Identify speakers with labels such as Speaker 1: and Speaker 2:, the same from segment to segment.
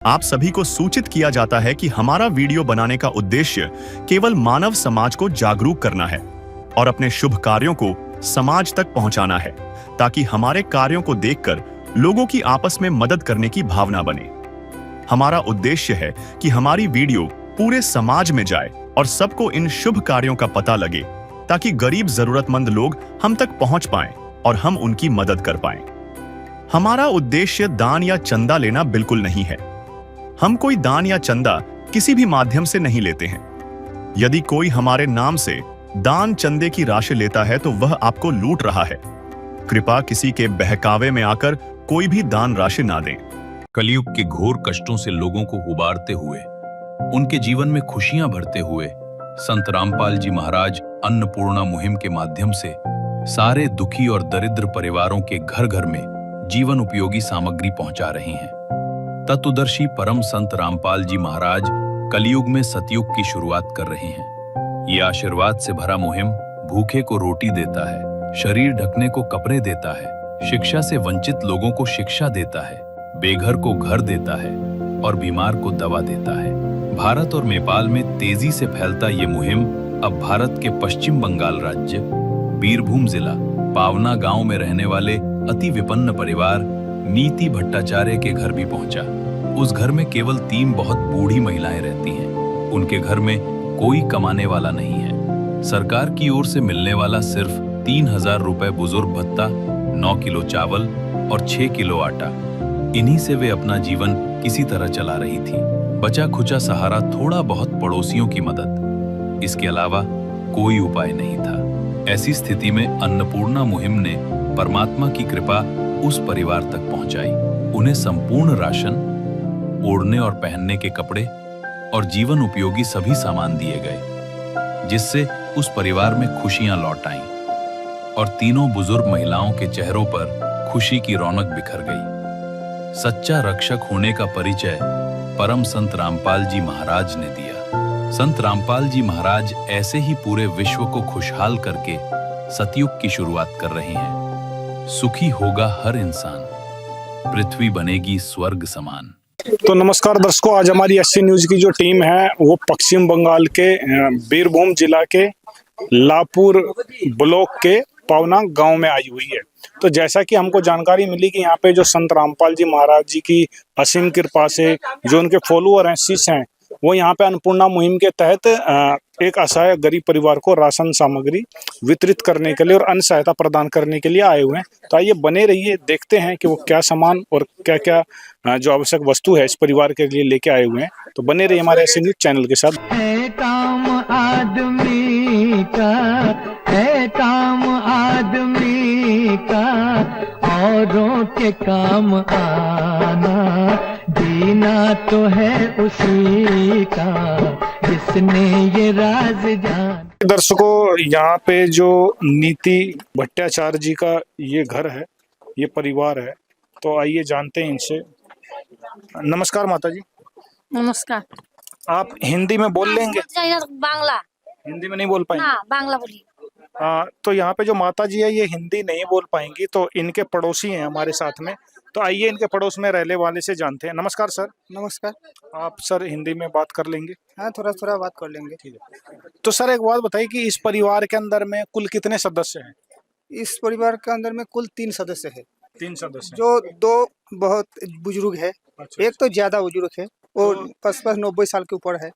Speaker 1: आप सभी को सूचित किया जाता है कि हमारा वीडियो बनाने का उद्देश्य केवल मानव समाज को जागरूक करना है और अपने शुभ कार्यों को समाज तक पहुंचाना है, ताकि हमारे कार्यों को देखकर लोगों की आपस में मदद करने की भावना बने। हमारा उद्देश्य है कि हमारी वीडियो पूरे समाज में जाए और सबको इन शुभ कार्यों का पता लगे, ताकि गरीब जरूरतमंद लोग हम तक पहुंच पाएं और हम उनकी मदद कर पाएं। हमारा उद्देश्य दान या चंदा लेना बिल्कुल नहीं है। हम कोई दान या चंदा किसी भी माध्यम से नहीं लेते हैं। यदि कोई हमारे नाम से दान चंदे की राशि लेता है तो वह आपको लूट रहा है। कृपया किसी के बहकावे में आकर कोई भी दान राशि ना दें।
Speaker 2: कलयुग के घोर कष्टों से लोगों को उबारते हुए, उनके जीवन में खुशियां भरते हुए संत रामपाल जी महाराज अन्नपूर्णा मुहिम के माध्यम से सारे दुखी और दरिद्र परिवारों के घर घर में जीवन उपयोगी सामग्री पहुंचा रहे हैं। तत्वदर्शी परम संत रामपाल जी महाराज कलयुग में सतयुग की शुरुआत कर रहे हैं। ये आशीर्वाद से भरा मुहिम भूखे को रोटी देता है, शरीर ढकने को कपड़े देता है, शिक्षा से वंचित लोगों को शिक्षा देता है, बेघर को घर देता है और बीमार को दवा देता है। भारत और नेपाल में तेजी से फैलता ये मुहिम अब भारत के पश्चिम बंगाल राज्य बीरभूम जिला पावना गांव में रहने वाले अति विपन्न परिवार नीति भट्टाचार्य के घर भी पहुंचा। उस घर में केवल 3 बहुत बूढ़ी महिलाएं रहती हैं। उनके घर में कोई कमाने वाला नहीं है। सरकार की ओर से मिलने वाला सिर्फ 3000 रुपए बुजुर्ग भत्ता, 9 किलो चावल और 6 किलो आटा, इन्हीं से वे अपना जीवन किसी तरह चला रही थी। बचा खुचा सहारा थोड़ा बहुत पड़ोसियों की मदद, इसके अलावा कोई उपाय नहीं था। ऐसी स्थिति में अन्नपूर्णा मुहिम ने परमात्मा की कृपा उस परिवार तक पहुंचाई। उन्हें संपूर्ण राशन, ओढ़ने और पहनने के कपड़े और जीवन उपयोगी सभी सामान दिए गए, जिससे उस परिवार में खुशियां लौट आईं और तीनों बुजुर्ग महिलाओं के चेहरों पर खुशी की रौनक बिखर गई। सच्चा रक्षक होने का परिचय परम संत रामपाल जी महाराज ने दिया। संत रामपाल जी महाराज ऐसे ही पूरे विश्व को खुशहाल करके सतयुग की शुरुआत कर रहे हैं। सुखी होगा हर इंसान, पृथ्वी बनेगी स्वर्ग समान।
Speaker 3: तो नमस्कार दर्शकों, आज हमारी एससी न्यूज की जो टीम है वो पश्चिम बंगाल के बीरभूम जिला के लापुर ब्लॉक के पावना गांव में आई हुई है। तो जैसा कि हमको जानकारी मिली कि यहाँ पे जो संत रामपाल जी महाराज जी की असीम कृपा से जो उनके फॉलोअर हैं, शिष्य हैं, वो यहाँ पे अन्नपूर्णा मुहिम के तहत एक असहाय गरीब परिवार को राशन सामग्री वितरित करने के लिए और अन्न सहायता प्रदान करने के लिए आए हुए हैं। तो आइए बने रहिए, देखते हैं कि वो क्या सामान और क्या क्या जो आवश्यक वस्तु है इस परिवार के लिए लेके आए हुए हैं। तो बने रहिए हमारे एससी न्यूज चैनल के साथ।
Speaker 4: है काम आदमी का, है काम आदमी का, औरों के काम आना, जीना तो है उसी का जिसने ये राज जान।
Speaker 3: दर्शकों, यहाँ पे जो नीति भट्टाचार्य जी का ये घर है, ये परिवार है, तो आइए जानते हैं इनसे। नमस्कार माता जी।
Speaker 5: नमस्कार।
Speaker 3: आप हिंदी में बोल लेंगे?
Speaker 5: बांग्ला
Speaker 3: हिंदी में नहीं बोल पाएंगे?
Speaker 5: हाँ, बांग्ला बोलिए।
Speaker 3: तो यहाँ पे जो माता जी है ये हिंदी नहीं बोल पाएंगी, तो इनके पड़ोसी हैं हमारे साथ में, तो आइए इनके पड़ोस में रहने वाले से जानते हैं। नमस्कार सर।
Speaker 6: नमस्कार।
Speaker 3: आप सर हिंदी में बात कर लेंगे?
Speaker 6: हाँ, थोड़ा थोड़ा बात कर लेंगे।
Speaker 3: ठीक है। तो सर एक बात बताइए कि इस परिवार के अंदर में कुल कितने सदस्य हैं?
Speaker 6: इस परिवार के अंदर में कुल 3 सदस्य है।
Speaker 3: 3 सदस्य।
Speaker 6: जो 2 बहुत बुजुर्ग है,
Speaker 3: अच्छा,
Speaker 6: एक तो ज्यादा बुजुर्ग है, वो 90 साल के ऊपर है।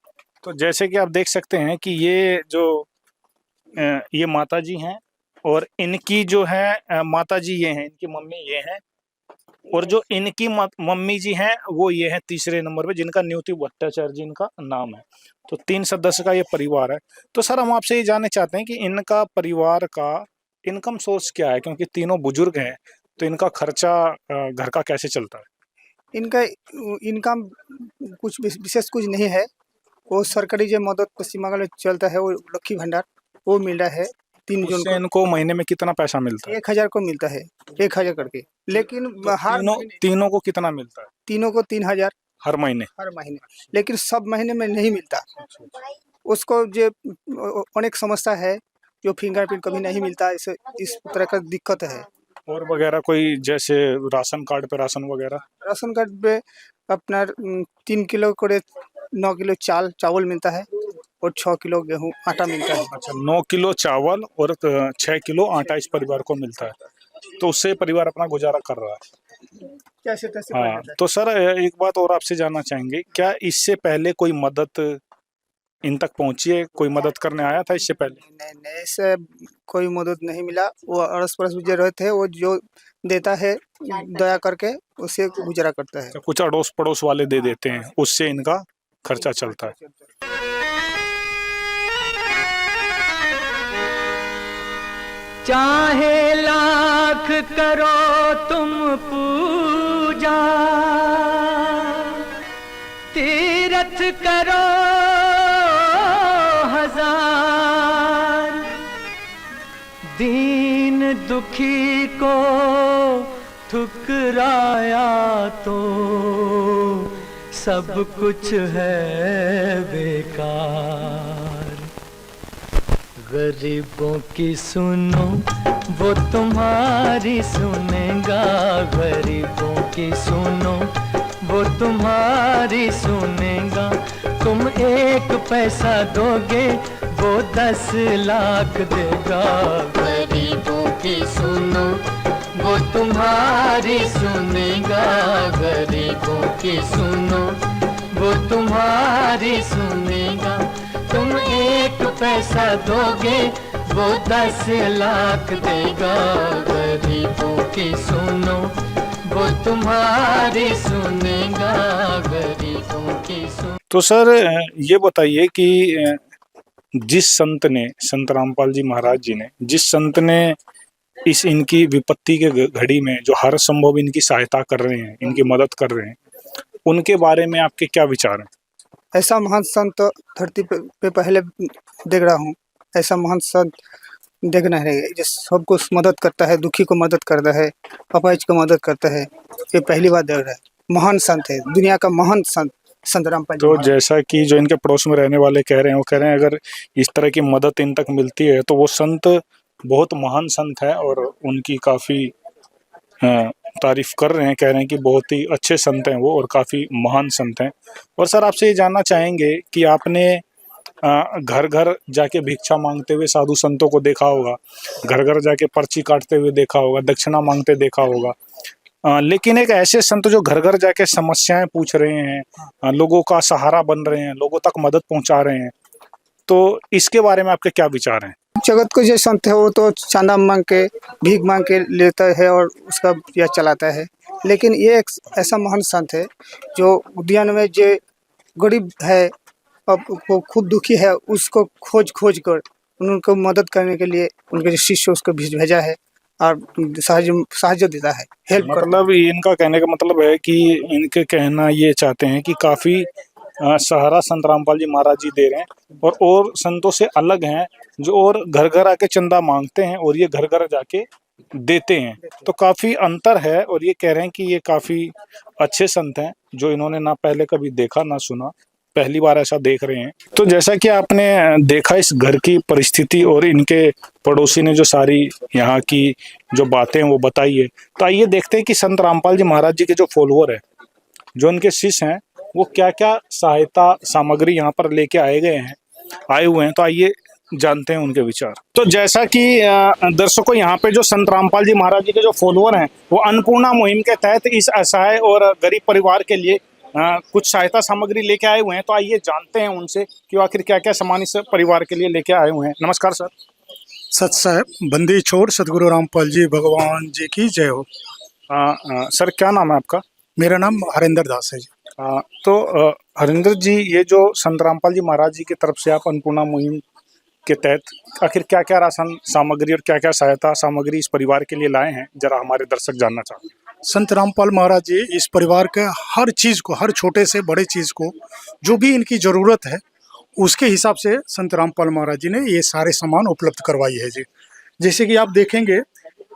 Speaker 3: तो जैसे कि आप देख सकते हैं कि ये जो ये माता जी हैं और इनकी जो है माता जी ये हैं, इनकी मम्मी ये हैं, और जो इनकी मम्मी जी हैं वो ये हैं तीसरे नंबर पे, जिनका नीति भट्टाचार्य जी इनका नाम है। तो 3 सदस्य का ये परिवार है। तो सर हम आपसे ये जानना चाहते हैं कि इनका परिवार का इनकम सोर्स क्या है, क्योंकि तीनों बुजुर्ग हैं, तो इनका खर्चा घर का कैसे चलता है?
Speaker 6: इनका इनकम कुछ विशेष कुछ नहीं है। वो सरकारी जो मदद पश्चिम बंगाल में चलता है, वो लक्ष्मी भंडार, वो मिल रहा है 3 जन को।
Speaker 3: इनको महीने में कितना पैसा मिलता है?
Speaker 6: 1000 को मिलता है, 1000 करके। लेकिन
Speaker 3: तो
Speaker 6: हर
Speaker 3: तीनों को कितना मिलता है?
Speaker 6: तीनों को 3000
Speaker 3: हर महीने?
Speaker 6: हर महीने। लेकिन सब महीने में नहीं मिलता। उसको जो अनेक समस्या है, जो फिंगरप्रिंट कभी नहीं मिलता, इस तरह का दिक्कत है।
Speaker 3: और वगैरह कोई, जैसे राशन कार्ड पे राशन वगैरह?
Speaker 6: राशन कार्ड पे अपना 3 किलो करे 9 किलो चावल मिलता है और 6 किलो गेहूं आटा मिलता है।
Speaker 3: अच्छा, 9 किलो चावल और 6 किलो आटा इस परिवार को मिलता है, तो उससे परिवार अपना गुजारा कर रहा है।
Speaker 6: कैसे तैसे
Speaker 3: हाँ, तो सर एक बात और आपसे जानना चाहेंगे, क्या इससे पहले कोई मदद इन तक पहुंची है? कोई मदद करने आया था इससे पहले?
Speaker 6: नहीं, इससे कोई मदद नहीं मिला। वो अड़ोस पड़ोस जो रहते हैं वो जो देता है दया करके उससे गुजारा करता है।
Speaker 3: तो कुछ अड़ोस पड़ोस वाले दे देते हैं, उससे इनका खर्चा चलता है।
Speaker 4: चाहे लाख करो तुम पूजा, तीरथ करो हजार, दीन दुखी को ठुकराया तो सब कुछ है बेकार। गरीबों की सुनो वो तुम्हारी सुनेगा, गरीबों की सुनो वो तुम्हारी सुनेगा। तुम 1 पैसा दोगे वो 10 लाख देगा। गरीबों की सुनो वो तुम्हारी सुनेगा, गरीबों की सुनो वो तुम्हारी सुनेगा। तुम 1 पैसा दोगे वो 10 लाख देगा। गरीबों की सुनो वो तुम्हारी सुनेगा, गरीबों की सुनो।
Speaker 3: तो सर ये बताइए कि जिस संत ने, संत रामपाल जी महाराज जी ने, जिस संत ने इस इनकी विपत्ति के घड़ी में जो हर संभव इनकी सहायता कर रहे हैं, इनकी मदद कर रहे हैं, उनके बारे में आपके क्या विचार हैं?
Speaker 6: ऐसा महान संत धरती पे पहले देख रहा हूँ। ऐसा महान संत देखना है जो सबको मदद करता है, दुखी को मदद करता है, अपाहिज को मदद करता है। ये पहली बार देख रहा है। महान संत है, दुनिया का महान संत संत रामपाल जी।
Speaker 3: तो जैसा कि जो इनके पड़ोस में रहने वाले कह रहे हैं, वो कह रहे हैं अगर इस तरह की मदद इन तक मिलती है तो वो संत बहुत महान संत है और उनकी काफ़ी तारीफ कर रहे हैं, कह रहे हैं कि बहुत ही अच्छे संत हैं वो और काफ़ी महान संत हैं। और सर आपसे ये जानना चाहेंगे कि आपने घर घर जाके भिक्षा मांगते हुए साधु संतों को देखा होगा, घर घर जाके पर्ची काटते हुए देखा होगा, दक्षिणा मांगते देखा होगा, लेकिन एक ऐसे संत जो घर घर जाके समस्याएं पूछ रहे हैं, लोगों का सहारा बन रहे हैं, लोगों तक मदद पहुंचा रहे हैं, तो इसके बारे में आपके क्या विचार हैं?
Speaker 6: जगत को जो संत है वो तो चांदा मांग के, भीख मांग के लेता है और उसका यह चलाता है। लेकिन ये एक ऐसा महान संत है जो उद्यान में जो गरीब है, अब वो खुद दुखी है, उसको खोज कर उनको मदद करने के लिए उनके जो शिष्य उसको भेजा है और साहाଯ୍य देता है, हेल्प करता है।
Speaker 3: मतलब इनका कहने का मतलब है कि इनके कहना ये चाहते हैं कि काफ़ी सहारा संत रामपाल जी महाराज जी दे रहे हैं और संतों से अलग हैं जो और घर घर आके चंदा मांगते हैं और ये घर घर जाके देते हैं, तो काफ़ी अंतर है। और ये कह रहे हैं कि ये काफ़ी अच्छे संत हैं जो इन्होंने ना पहले कभी देखा ना सुना, पहली बार ऐसा देख रहे हैं। तो जैसा कि आपने देखा इस घर की परिस्थिति और इनके पड़ोसी ने जो सारी यहाँ की जो बातें वो बताई है, तो आइए देखते हैं कि संत रामपाल जी महाराज जी के जो फॉलोअर है, जो उनके शिष्य हैं, वो क्या क्या सहायता सामग्री यहाँ पर लेके आए हुए हैं। तो आइए जानते हैं उनके विचार। तो जैसा कि दर्शकों, यहाँ पे जो संत रामपाल जी महाराज जी के जो फॉलोअर हैं वो अन्नपूर्णा मुहिम के तहत इस असहाय और गरीब परिवार के लिए कुछ सहायता सामग्री लेके आए हुए हैं। तो आइए जानते हैं उनसे कि आखिर क्या क्या सामान इस परिवार के लिए लेके आए हुए हैं। नमस्कार सर।
Speaker 7: सत साहब बंदी छोड़ सतगुरु रामपाल जी भगवान जी की जय हो।
Speaker 3: सर क्या नाम है आपका?
Speaker 7: मेरा नाम हरिंदर दास है जी।
Speaker 3: तो हरिंदर जी, ये जो संत रामपाल जी महाराज जी की तरफ से आप अन्नपूर्णा मुहिम के तहत आखिर क्या क्या राशन सामग्री और क्या क्या सहायता सामग्री इस परिवार के लिए लाए हैं, जरा हमारे दर्शक जानना चाहते हैं।
Speaker 7: संत रामपाल महाराज जी इस परिवार के हर चीज़ को, हर छोटे से बड़े चीज़ को जो भी इनकी ज़रूरत है उसके हिसाब से संत रामपाल महाराज जी ने ये सारे सामान उपलब्ध करवाई है जी। जैसे कि आप देखेंगे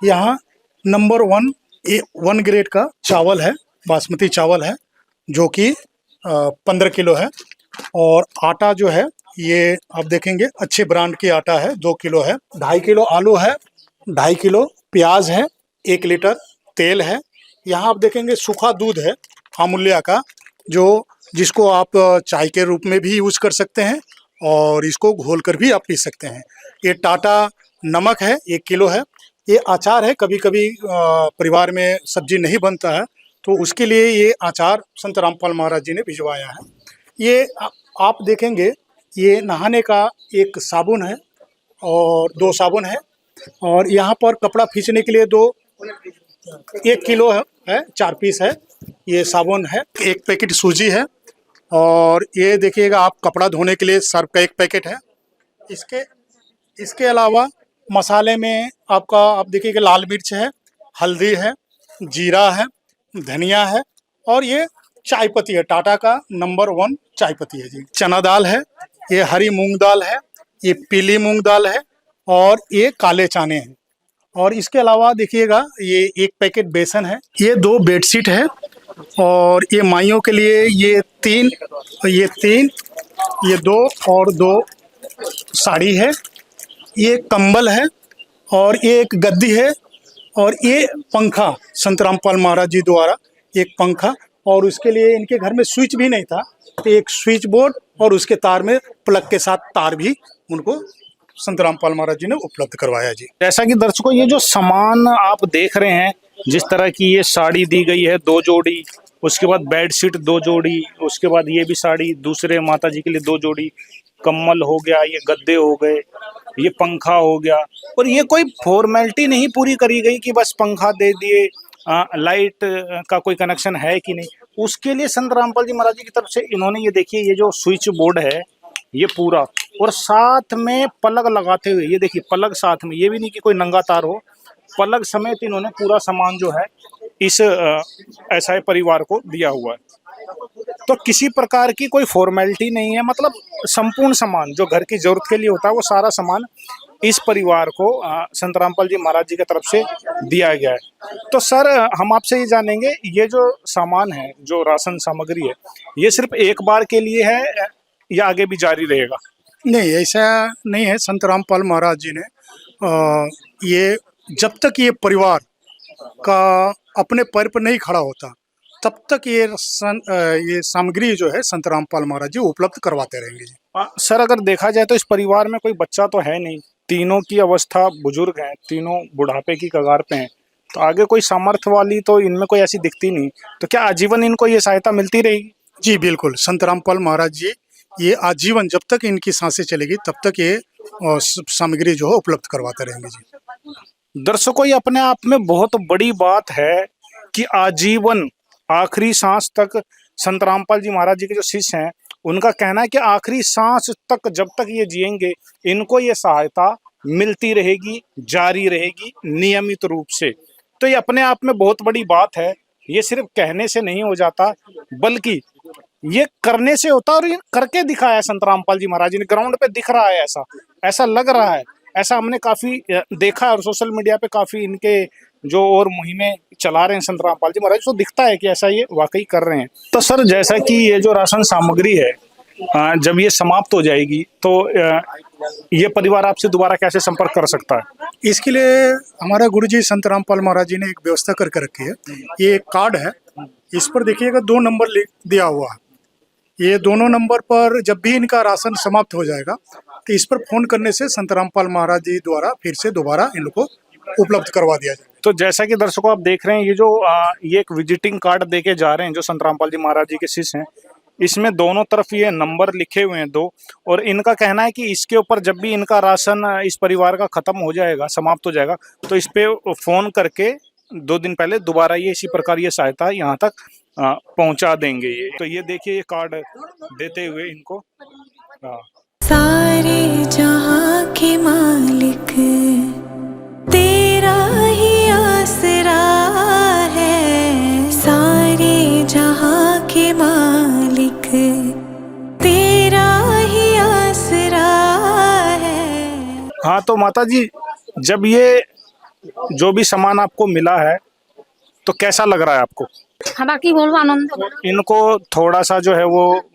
Speaker 7: यहाँ नंबर 1 ग्रेड का चावल है, बासमती चावल है जो कि 15 किलो है। और आटा जो है ये आप देखेंगे अच्छे ब्रांड की आटा है, 2 किलो है। 2.5 किलो आलू है, 2.5 किलो प्याज है, 1 लीटर तेल है। यहाँ आप देखेंगे सूखा दूध है अमूल्या का, जो जिसको आप चाय के रूप में भी यूज कर सकते हैं और इसको घोल कर भी आप पी सकते हैं। ये टाटा नमक है, 1 किलो है। ये अचार है, कभी कभी परिवार में सब्जी नहीं बनता है तो उसके लिए ये अचार संत रामपाल महाराज जी ने भिजवाया है। ये आप देखेंगे, ये नहाने का एक साबुन है और 2 साबुन है, और यहाँ पर कपड़ा खींचने के लिए 1 किलो है 4 पीस है। ये साबुन है, 1 पैकेट सूजी है, और ये देखिएगा आप कपड़ा धोने के लिए सर्फ का 1 पैकेट है। इसके अलावा मसाले में आप देखिएगा लाल मिर्च है, हल्दी है, जीरा है, धनिया है, और ये चाय पत्ती है, टाटा का नंबर 1 चाय पत्ती है जी। चना दाल है, ये हरी मूंग दाल है, ये पीली मूंग दाल है, और ये काले चने हैं। और इसके अलावा देखिएगा ये 1 पैकेट बेसन है, ये 2 बेडशीट है, और ये माइयों के लिए ये 3, ये 2 और 2 साड़ी है, ये कंबल है, और ये एक गद्दी है, और ये पंखा संत रामपाल महाराज जी द्वारा एक पंखा, और उसके लिए इनके घर में स्विच भी नहीं था तो एक स्विच बोर्ड और उसके तार में प्लग के साथ तार भी उनको संत रामपाल महाराज जी ने उपलब्ध करवाया जी।
Speaker 3: जैसा कि दर्शकों ये जो सामान आप देख रहे हैं, जिस तरह की ये साड़ी दी गई है 2 जोड़ी, उसके बाद बेडशीट 2 जोड़ी, उसके बाद ये भी साड़ी दूसरे माता जी के लिए 2 जोड़ी, कम्बल हो गया, ये गद्दे हो गए, ये पंखा हो गया। और ये कोई फॉर्मेलिटी नहीं पूरी करी गई कि बस पंखा दे दिए, लाइट का कोई कनेक्शन है कि नहीं, उसके लिए संत रामपाल जी महाराज जी की तरफ से इन्होंने ये देखिए ये जो स्विच बोर्ड है ये पूरा, और साथ में पलग लगाते हुए, ये देखिए पलग साथ में, ये भी नहीं कि कोई नंगा तार हो, पलग समेत इन्होंने पूरा सामान जो है इस एसआई परिवार को दिया हुआ है। तो किसी प्रकार की कोई फॉर्मेलिटी नहीं है, मतलब संपूर्ण सामान जो घर की जरूरत के लिए होता है वो सारा सामान इस परिवार को संत रामपाल जी महाराज जी की तरफ से दिया गया है। तो सर हम आपसे ये जानेंगे, ये जो सामान है, जो राशन सामग्री है, ये सिर्फ एक बार के लिए है या आगे भी जारी रहेगा?
Speaker 7: नहीं, ऐसा नहीं है। संत रामपाल महाराज जी ने ये जब तक ये परिवार का अपने पैर पर नहीं खड़ा होता तब तक ये सामग्री जो है संत रामपाल महाराज जी उपलब्ध करवाते रहेंगे जी।
Speaker 3: सर अगर देखा जाए तो इस परिवार में कोई बच्चा तो है नहीं, तीनों की अवस्था बुजुर्ग हैं, तीनों बुढ़ापे की कगार पे हैं, तो आगे कोई सामर्थ्य वाली तो इनमें कोई ऐसी दिखती नहीं, तो क्या आजीवन इनको ये सहायता मिलती रहेगी?
Speaker 7: जी बिल्कुल, संत रामपाल महाराज जी ये आजीवन जब तक इनकी सांसें चलेगी तब तक ये सामग्री जो है उपलब्ध करवाते रहेंगे जी।
Speaker 3: दर्शकों ये अपने आप में बहुत बड़ी बात है कि आजीवन आखिरी सांस तक संत रामपाल जी महाराज जी के जो शिष्य हैं उनका कहना है कि आखिरी सांस तक जब तक ये जिएंगे इनको ये सहायता मिलती रहेगी, जारी रहेगी नियमित रूप से। तो ये अपने आप में बहुत बड़ी बात है। ये सिर्फ कहने से नहीं हो जाता बल्कि ये करने से होता, और ये करके दिखाया संत रामपाल जी महाराज जी ने, ग्राउंड पे दिख रहा है, ऐसा लग रहा है, ऐसा हमने काफी देखा और सोशल मीडिया पे काफी इनके जो और मुहिमें चला रहे हैं संत रामपाल जी महाराज, तो दिखता है कि ऐसा ये वाकई कर रहे हैं। तो सर जैसा कि ये जो राशन सामग्री है जब ये समाप्त हो जाएगी तो ये परिवार आपसे दोबारा कैसे संपर्क कर सकता है?
Speaker 7: इसके लिए हमारा गुरुजी संत रामपाल महाराज जी ने एक व्यवस्था करके रखी है। ये एक कार्ड है, इस पर देखिएगा 2 नंबर दिया हुआ है। ये दोनों नंबर पर जब भी इनका राशन समाप्त हो जाएगा तो इस पर फोन करने से संत रामपाल महाराज जी द्वारा फिर से दोबारा इनको उपलब्ध करवा दिया जाएगा।
Speaker 3: तो जैसा कि दर्शकों आप देख रहे हैं, ये जो ये एक विजिटिंग कार्ड देके जा रहे हैं जो संत रामपाल जी महाराज जी के शिष्य हैं, इसमें दोनों तरफ ये नंबर लिखे हुए हैं 2, और इनका कहना है कि इसके ऊपर जब भी इनका राशन इस परिवार का खत्म हो जाएगा, समाप्त हो जाएगा, तो इस पे फोन करके 2 दिन पहले दोबारा ये इसी प्रकार ये सहायता यहाँ तक पहुँचा देंगे। ये तो ये देखिए ये कार्ड देते हुए इनको
Speaker 8: सारे जहां के मालिक तेरा ही आसरा है, सारे जहां के मालिक तेरा ही आसरा है।
Speaker 3: हाँ तो माता जी, जब ये जो भी सामान आपको मिला है तो कैसा लग रहा है आपको?
Speaker 5: बाकी बोलो आनंद।
Speaker 3: इनको थोड़ा सा जो है वो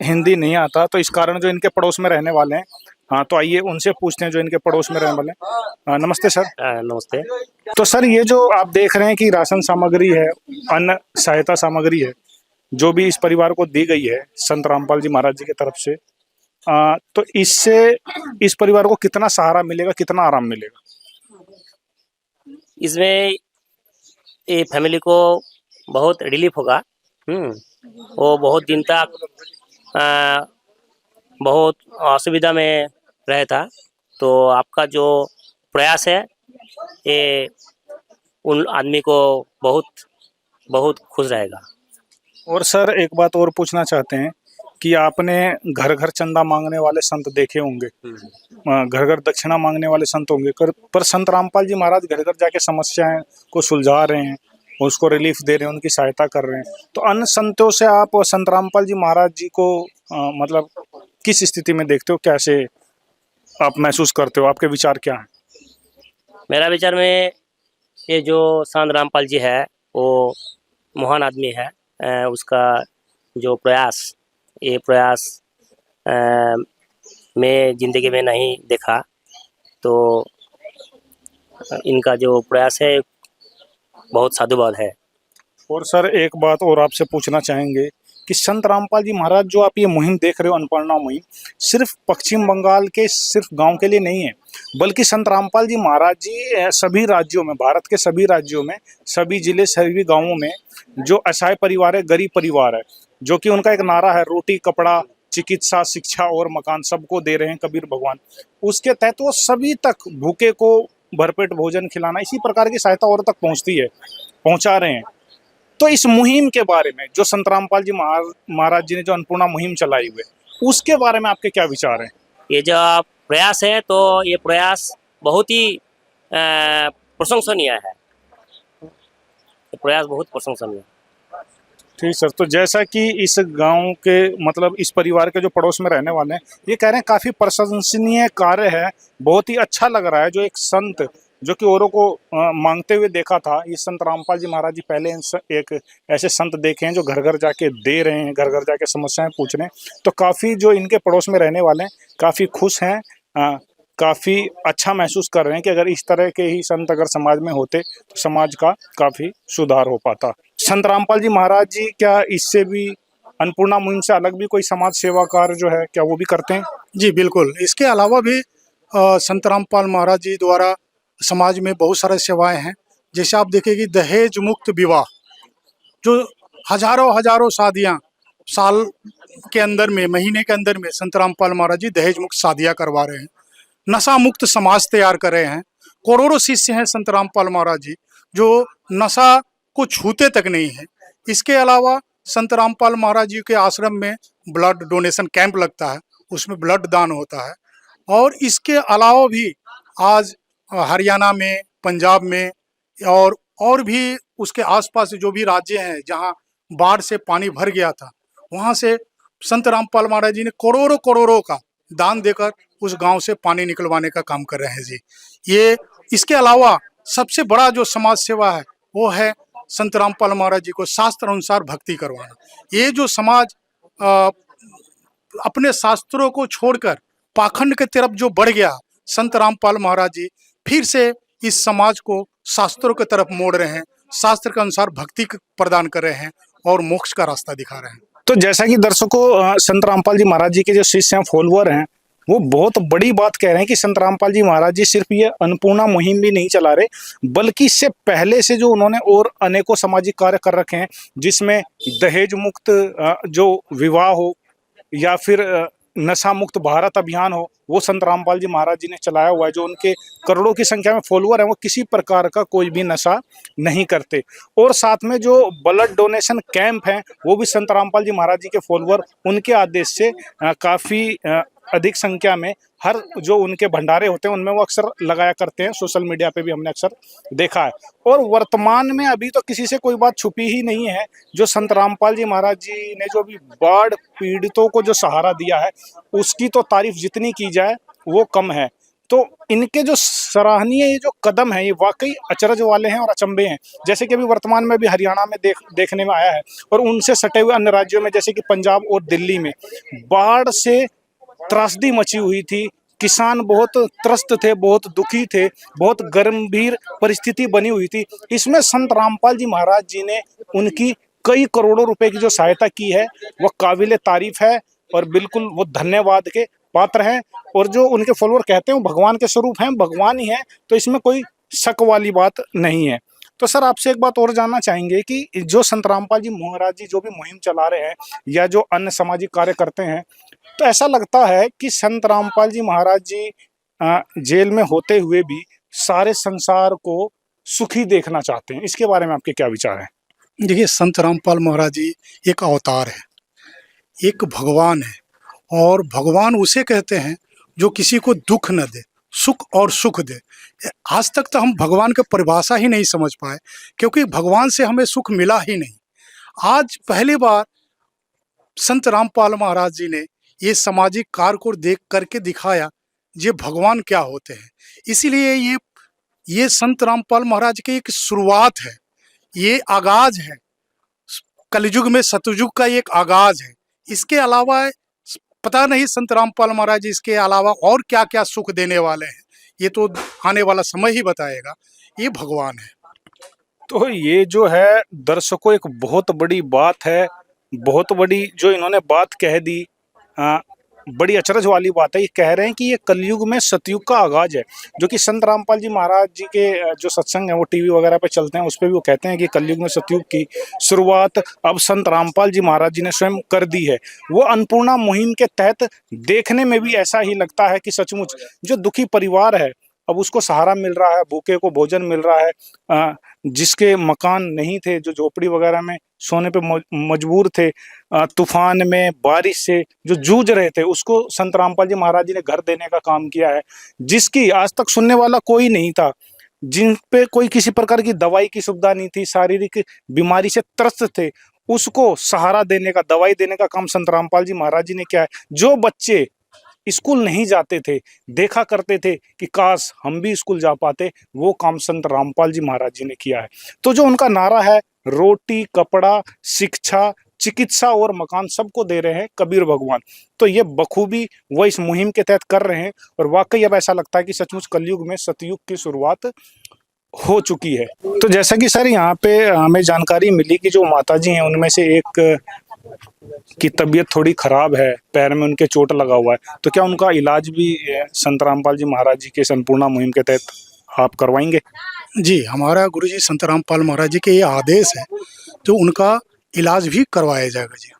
Speaker 3: हिंदी नहीं आता, तो इस कारण जो इनके पड़ोस में रहने वाले हैं, हाँ तो आइए उनसे पूछते हैं जो इनके पड़ोस में रहने वाले हैं। नमस्ते सर।
Speaker 9: नमस्ते।
Speaker 3: तो सर ये जो आप देख रहे हैं कि राशन सामग्री है, अन्न सहायता सामग्री है, जो भी इस परिवार को दी गई है संत रामपाल जी महाराज जी की तरफ से, तो इससे इस परिवार को कितना सहारा मिलेगा, कितना आराम मिलेगा?
Speaker 9: इसमें ये फैमिली को बहुत रिलीफ होगा। वो बहुत दिन तक बहुत असुविधा में रहा था, तो आपका जो प्रयास है ये उन आदमी को बहुत बहुत खुश रहेगा।
Speaker 3: और सर एक बात और पूछना चाहते हैं कि आपने घर घर चंदा मांगने वाले संत देखे होंगे, घर घर दक्षिणा मांगने वाले संत होंगे, पर संत रामपाल जी महाराज घर घर जाके समस्याएं को सुलझा रहे हैं, उसको रिलीफ दे रहे हैं, उनकी सहायता कर रहे हैं। तो अन्य संतों से आप संत रामपाल जी महाराज जी को मतलब किस स्थिति में देखते हो, कैसे आप महसूस करते हो, आपके विचार क्या हैं?
Speaker 9: मेरा विचार में ये जो संत रामपाल जी है वो महान आदमी है। उसका जो प्रयास, ये प्रयास मैं जिंदगी में नहीं देखा, तो इनका जो प्रयास है बहुत साधुवाद है।
Speaker 3: और सर एक बात और आपसे पूछना चाहेंगे कि संत रामपाल जी महाराज जो आप ये मुहिम देख रहे हो, अन्नपूर्णा मुहिम, सिर्फ पश्चिम बंगाल के सिर्फ गांव के लिए नहीं है, बल्कि संत रामपाल जी महाराज जी सभी राज्यों में, भारत के सभी राज्यों में, सभी जिले, सभी गांवों में जो असहाय परिवार है, गरीब परिवार है, जो कि उनका एक नारा है, रोटी, कपड़ा, चिकित्सा, शिक्षा और मकान सबको दे रहे हैं कबीर भगवान। उसके तहत वो सभी तक भूखे को भरपेट भोजन खिलाना, इसी प्रकार की सहायता और तक पहुंचा रहे हैं। तो इस मुहिम के बारे में जो संत रामपाल जी महाराज जी ने जो अन्नपूर्णा मुहिम चलाई हुई है, उसके बारे में आपके क्या विचार हैं?
Speaker 9: ये जो प्रयास है, तो ये प्रयास बहुत ही प्रशंसनीय है। प्रयास बहुत प्रशंसनीय है।
Speaker 3: ठीक सर, तो जैसा कि इस गांव के मतलब इस परिवार के जो पड़ोस में रहने वाले हैं, ये कह रहे हैं काफी प्रशंसनीय कार्य है, बहुत ही अच्छा लग रहा है। जो एक संत जो कि औरों को मांगते हुए देखा था, ये संत रामपाल जी महाराज जी पहले एक ऐसे संत देखे हैं जो घर घर जाके दे रहे हैं, घर घर जाके समस्याएं पूछ रहे हैं। तो काफ़ी जो इनके पड़ोस में रहने वाले हैं काफ़ी खुश हैं, काफ़ी अच्छा महसूस कर रहे हैं कि अगर इस तरह के ही संत अगर समाज में होते तो समाज का काफ़ी सुधार हो पाता। संत रामपाल जी महाराज जी क्या इससे भी, अन्नपूर्णा मुहिम से अलग भी कोई समाज सेवा कार्य जो है क्या वो भी करते हैं?
Speaker 7: जी बिल्कुल, इसके अलावा भी संत रामपाल महाराज जी द्वारा समाज में बहुत सारे सेवाएं हैं। जैसे आप देखेंगे दहेज मुक्त विवाह, जो हजारों शादियां साल के अंदर में, महीने के अंदर में संत रामपाल महाराज जी दहेज मुक्त शादियां करवा रहे हैं। नशा मुक्त समाज तैयार कर रहे हैं। करोड़ों शिष्य हैं संत रामपाल महाराज जी जो नशा को छूते तक नहीं है। इसके अलावा संत रामपाल महाराज जी के आश्रम में ब्लड डोनेशन कैंप लगता है, उसमें ब्लड दान होता है। और इसके अलावा भी आज हरियाणा में, पंजाब में और भी उसके आसपास जो भी राज्य हैं जहां बाढ़ से पानी भर गया था, वहां से संत रामपाल महाराज जी ने करोड़ों का दान देकर उस गांव से पानी निकलवाने का काम कर रहे हैं जी। ये इसके अलावा सबसे बड़ा जो समाज सेवा है वो है संत रामपाल महाराज जी को शास्त्र अनुसार भक्ति करवाना। ये जो समाज अपने शास्त्रों को छोड़कर पाखंड के तरफ जो बढ़ गया, संत रामपाल महाराज जी फिर से इस समाज को शास्त्रों की तरफ मोड़ रहे हैं, शास्त्र के अनुसार भक्ति प्रदान कर रहे हैं और मोक्ष का रास्ता दिखा रहे हैं।
Speaker 3: तो जैसा कि दर्शकों संत रामपाल जी महाराज जी के जो शिष्य हैं, फॉलोअर हैं, वो बहुत बड़ी बात कह रहे हैं कि संत रामपाल जी महाराज जी सिर्फ ये अन्नपूर्णा मुहिम भी नहीं चला रहे, बल्कि इससे पहले से जो उन्होंने और अनेकों सामाजिक कार्य कर रखे हैं, जिसमें दहेज मुक्त जो विवाह हो या फिर नशा मुक्त भारत अभियान हो, वो संत रामपाल जी महाराज जी ने चलाया हुआ है। जो उनके करोड़ों की संख्या में फॉलोअर हैं, वो किसी प्रकार का कोई भी नशा नहीं करते। और साथ में जो ब्लड डोनेशन कैंप हैं, वो भी संत रामपाल जी महाराज जी के फॉलोअर उनके आदेश से काफ़ी अधिक संख्या में, हर जो उनके भंडारे होते हैं उनमें वो अक्सर लगाया करते हैं। सोशल मीडिया पे भी हमने अक्सर देखा है। और वर्तमान में अभी तो किसी से कोई बात छुपी ही नहीं है, जो संत रामपाल जी महाराज जी ने जो भी बाढ़ पीड़ितों को जो सहारा दिया है, उसकी तो तारीफ जितनी की जाए वो कम है। तो इनके जो सराहनीय ये जो कदम है, ये वाकई अचरज वाले हैं और अचंभे हैं। जैसे कि अभी वर्तमान में भी हरियाणा में देखने में आया है, और उनसे सटे हुए अन्य राज्यों में जैसे कि पंजाब और दिल्ली में बाढ़ से त्रासदी मची हुई थी। किसान बहुत त्रस्त थे, बहुत दुखी थे, बहुत गंभीर परिस्थिति बनी हुई थी। इसमें संत रामपाल जी महाराज जी ने उनकी कई करोड़ों रुपए की जो सहायता की है वो काबिले तारीफ है और बिल्कुल वो धन्यवाद के पात्र हैं। और जो उनके फॉलोअर कहते हैं वो भगवान के स्वरूप हैं, भगवान ही हैं, तो इसमें कोई शक वाली बात नहीं है। तो सर आपसे एक बात और जानना चाहेंगे कि जो संत रामपाल जी महाराज जी जो भी मुहिम चला रहे हैं या जो अन्य सामाजिक कार्य करते हैं, तो ऐसा लगता है कि संत रामपाल जी महाराज जी जेल में होते हुए भी सारे संसार को सुखी देखना चाहते हैं। इसके बारे में आपके क्या विचार हैं?
Speaker 7: देखिए, संत रामपाल महाराज जी एक अवतार है, एक भगवान है, और भगवान उसे कहते हैं जो किसी को दुख न दे, सुख और सुख दे। आज तक तो हम भगवान की परिभाषा ही नहीं समझ पाए, क्योंकि भगवान से हमें सुख मिला ही नहीं। आज पहली बार संत रामपाल महाराज जी ने ये सामाजिक कार्य को देख करके दिखाया ये भगवान क्या होते हैं। इसीलिए ये संत रामपाल महाराज की एक शुरुआत है, ये आगाज है, कलयुग में सतयुग का एक आगाज है। इसके अलावा पता नहीं संत रामपाल महाराज इसके अलावा और क्या क्या सुख देने वाले हैं, ये तो आने वाला समय ही बताएगा। ये भगवान है।
Speaker 3: तो ये जो है दर्शकों एक बहुत बड़ी बात है, बहुत बड़ी जो इन्होंने बात कह दी, बड़ी अचरज वाली बात है। ये कह रहे हैं कि ये कलयुग में सतयुग का आगाज है, जो कि संत रामपाल जी महाराज जी के जो सत्संग है वो टीवी वगैरह पे चलते हैं, उस पर भी वो कहते हैं कि कलयुग में सतयुग की शुरुआत अब संत रामपाल जी महाराज जी ने स्वयं कर दी है। वो अन्नपूर्णा मुहिम के तहत देखने में भी ऐसा ही लगता है कि सचमुच जो दुखी परिवार है अब उसको सहारा मिल रहा है, भूखे को भोजन मिल रहा है, जिसके मकान नहीं थे, जो झोपड़ी वगैरह में सोने पे मजबूर थे, तूफान में बारिश से जो जूझ रहे थे, उसको संत रामपाल जी महाराज जी ने घर देने का काम किया है। जिसकी आज तक सुनने वाला कोई नहीं था, जिन पे कोई किसी प्रकार की दवाई की सुविधा नहीं थी, शारीरिक बीमारी से त्रस्त थे, उसको सहारा देने का, दवाई देने का काम संत रामपाल जी महाराज जी ने किया है। जो बच्चे स्कूल नहीं जाते थे, देखा करते थे कि काश हम भी स्कूल जा पाते, वो काम संत रामपाल जी महाराज जी ने किया है। तो जो उनका नारा है, रोटी, कपड़ा, शिक्षा, चिकित्सा और मकान सबको दे रहे हैं कबीर भगवान, तो ये बखूबी वो इस मुहिम के तहत कर रहे हैं। और वाकई अब ऐसा लगता है कि सचमुच कलयुग में सतयुग की शुरुआत हो चुकी है। तो जैसा कि सर यहाँ पे हमें जानकारी मिली कि जो माताजी हैं उनमें से एक की तबीयत थोड़ी खराब है, पैर में उनके चोट लगा हुआ है, तो क्या उनका इलाज भी संत रामपाल जी महाराज जी के अन्नपूर्णा मुहिम के तहत आप करवाएंगे?
Speaker 7: जी, हमारा गुरुजी संत रामपाल महाराज जी के ये आदेश है, तो उनका इलाज भी करवाया जाएगा जी।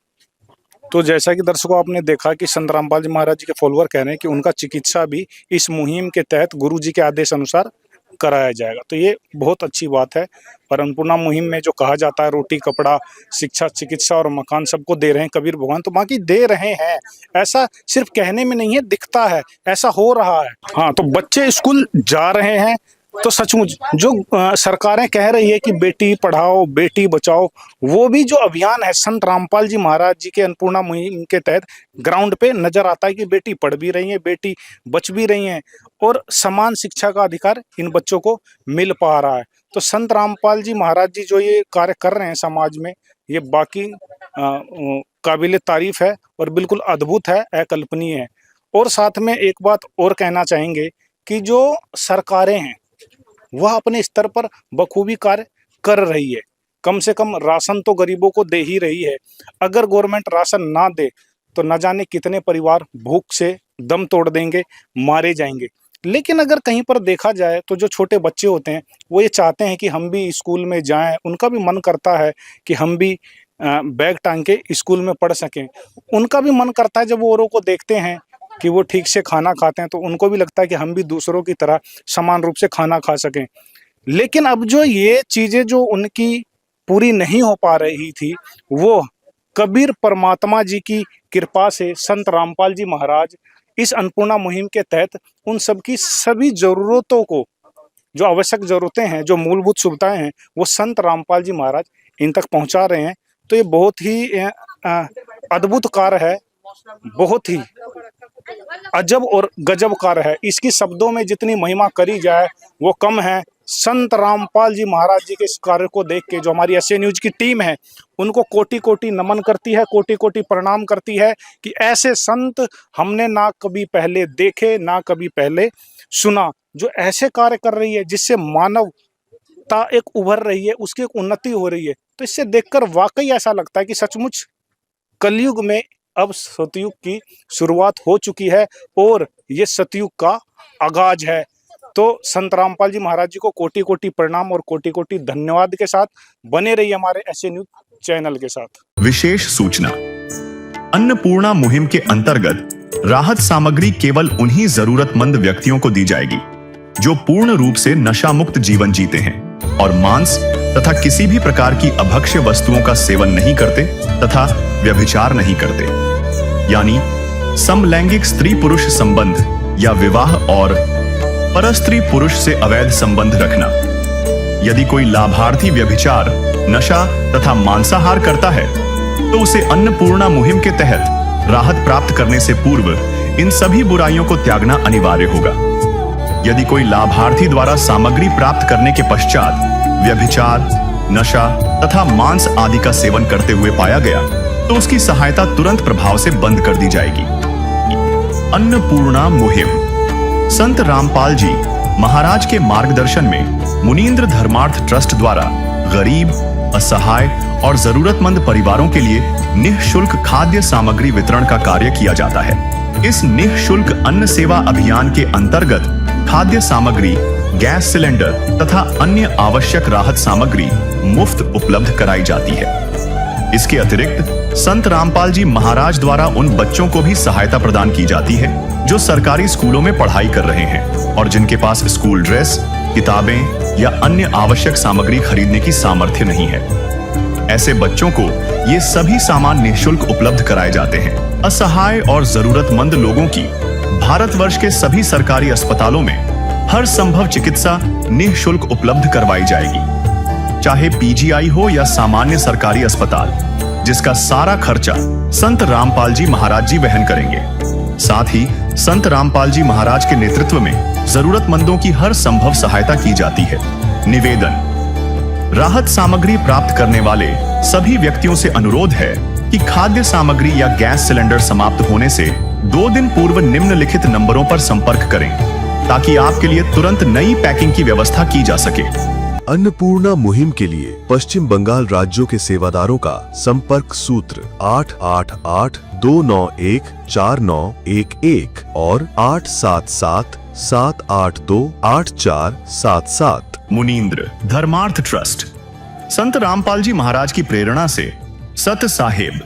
Speaker 3: तो जैसा कि दर्शकों आपने देखा कि संत रामपाल जी महाराज जी के फॉलोअर कह रहे हैं कि उनका चिकित्सा भी इस मुहिम के तहत गुरु जी के आदेश अनुसार कराया जाएगा, तो ये बहुत अच्छी बात है। और अन्नपूर्णा मुहिम में जो कहा जाता है रोटी, कपड़ा, शिक्षा, चिकित्सा और मकान सबको दे रहे हैं कबीर भगवान, तो बाकी दे रहे हैं, ऐसा सिर्फ कहने में नहीं है, दिखता है, ऐसा हो रहा है। हाँ, तो बच्चे स्कूल जा रहे हैं, तो सचमुच जो सरकारें कह रही है कि बेटी पढ़ाओ बेटी बचाओ, वो भी जो अभियान है संत रामपाल जी महाराज जी के अन्नपूर्णा मुहिम के तहत ग्राउंड पे नजर आता है कि बेटी पढ़ भी रही है, बेटी बच भी रही हैं, और समान शिक्षा का अधिकार इन बच्चों को मिल पा रहा है। तो संत रामपाल जी महाराज जी जो ये कार्य कर रहे हैं समाज में, ये बाकी काबिल तारीफ है और बिल्कुल अद्भुत है, अकल्पनीय है। और साथ में एक बात और कहना चाहेंगे कि जो सरकारें हैं वह अपने स्तर पर बखूबी कार्य कर रही है, कम से कम राशन तो गरीबों को दे ही रही है। अगर गवर्नमेंट राशन ना दे तो न जाने कितने परिवार भूख से दम तोड़ देंगे, मारे जाएंगे। लेकिन अगर कहीं पर देखा जाए तो जो छोटे बच्चे होते हैं वो ये चाहते हैं कि हम भी स्कूल में जाएं, उनका भी मन करता है कि हम भी बैग टांग के स्कूल में पढ़ सकें। उनका भी मन करता है जब वो औरों को देखते हैं कि वो ठीक से खाना खाते हैं, तो उनको भी लगता है कि हम भी दूसरों की तरह समान रूप से खाना खा सकें। लेकिन अब जो ये चीज़ें जो उनकी पूरी नहीं हो पा रही थी, वो कबीर परमात्मा जी की कृपा से संत रामपाल जी महाराज इस अन्नपूर्णा मुहिम के तहत उन सब की सभी ज़रूरतों को, जो आवश्यक ज़रूरतें हैं, जो मूलभूत सुविधाएं हैं, वो संत रामपाल जी महाराज इन तक पहुंचा रहे हैं। तो ये बहुत ही अद्भुत कार्य है, बहुत ही अजब और गजब कार्य है। इसकी शब्दों में जितनी महिमा करी जाए वो कम है। संत रामपाल जी महाराज जी के इस कार्य को देख के जो हमारी एसए न्यूज की टीम है उनको कोटि कोटि नमन करती है, कोटि कोटि प्रणाम करती है कि ऐसे संत हमने ना कभी पहले देखे, ना कभी पहले सुना, जो ऐसे कार्य कर रही है जिससे मानवता एक उभर रही है, उसकी एक उन्नति हो रही है। तो इससे देखकर वाकई ऐसा लगता है कि सचमुच कलयुग में अब सतयुग की शुरुआत हो चुकी है और ये सतयुग का आगाज है। तो संत रामपाल जी महाराज जी को कोटि कोटि प्रणाम और कोटि कोटि धन्यवाद के साथ बने रहिए हमारे एसए न्यूज चैनल के साथ।
Speaker 1: विशेष सूचना, अन्नपूर्णा मुहिम के अंतर्गत राहत सामग्री केवल उन्हीं जरूरतमंद व्यक्तियों को दी जाएगी जो पूर्ण रूप से नशा मुक्त जीवन जीते हैं और मांस तथा किसी भी प्रकार की अभक्ष्य वस्तुओं का सेवन नहीं करते तथा व्यभिचार नहीं करते, यानी समलैंगिक स्त्री पुरुष संबंध या विवाह और परस्त्री पुरुष से अवैध संबंध रखना। यदि कोई लाभार्थी व्यभिचार, नशा तथा मांसाहार करता है तो उसे अन्नपूर्णा मुहिम के तहत राहत प्राप्त करने से पूर्व इन सभी बुराइयों को त्यागना अनिवार्य होगा। यदि कोई लाभार्थी द्वारा सामग्री प्राप्त करने के पश्चात व्यभिचार, नशा तथा मांस आदि का सेवन करते हुए पाया गया तो उसकी सहायता तुरंत प्रभाव से बंद कर दी जाएगी। अन्नपूर्णा मुहिम संत रामपाल जी महाराज के मार्गदर्शन में मुनींद्र धर्मार्थ ट्रस्ट द्वारा गरीब, असहाय और जरूरतमंद परिवारों के लिए निःशुल्क खाद्य सामग्री वितरण का कार्य किया जाता है। इस निःशुल्क अन्न सेवा अभियान के अंतर्गत खाद्य सामग्री, गैस सिलेंडर तथा अन्य आवश्यक राहत सामग्री मुफ्त उपलब्ध कराई जाती है। इसके अतिरिक्त संत रामपाल जी महाराज द्वारा उन बच्चों को भी सहायता प्रदान की जाती है जो सरकारी स्कूलों में पढ़ाई कर रहे हैं और जिनके पास स्कूल ड्रेस, किताबें या अन्य आवश्यक सामग्री खरीदने की सामर्थ्य नहीं है। ऐसे बच्चों को ये सभी सामान निःशुल्क उपलब्ध कराए जाते हैं। असहाय और जरूरतमंद लोगों की भारतवर्ष के सभी सरकारी अस्पतालों में हर संभव चिकित्सा निःशुल्क उपलब्ध करवाई जाएगी, चाहे पीजीआई हो या सामान्य सरकारी अस्पताल, जिसका सारा खर्चा संत रामपाल जी महाराज जी वहन करेंगे। साथ ही संत रामपाल जी महाराज के नेतृत्व में जरूरतमंदों की हर संभव सहायता की जाती है। निवेदन, राहत सामग्री प्राप्त करने वाले सभी व्यक्तियों से अनुरोध है कि खाद्य सामग्री या गैस सिलेंडर समाप्त होने से 2 दिन पूर्व निम्नलिखित नंबरों पर संपर्क करें ताकि आपके लिए तुरंत नई पैकिंग की व्यवस्था की जा सके।
Speaker 10: अन्नपूर्णा मुहिम के लिए पश्चिम बंगाल राज्यों के सेवादारों का संपर्क सूत्र 888-291-4911 और 877-782-8477।
Speaker 1: मुनींद्र धर्मार्थ ट्रस्ट संत रामपाल जी महाराज की प्रेरणा से सत साहेब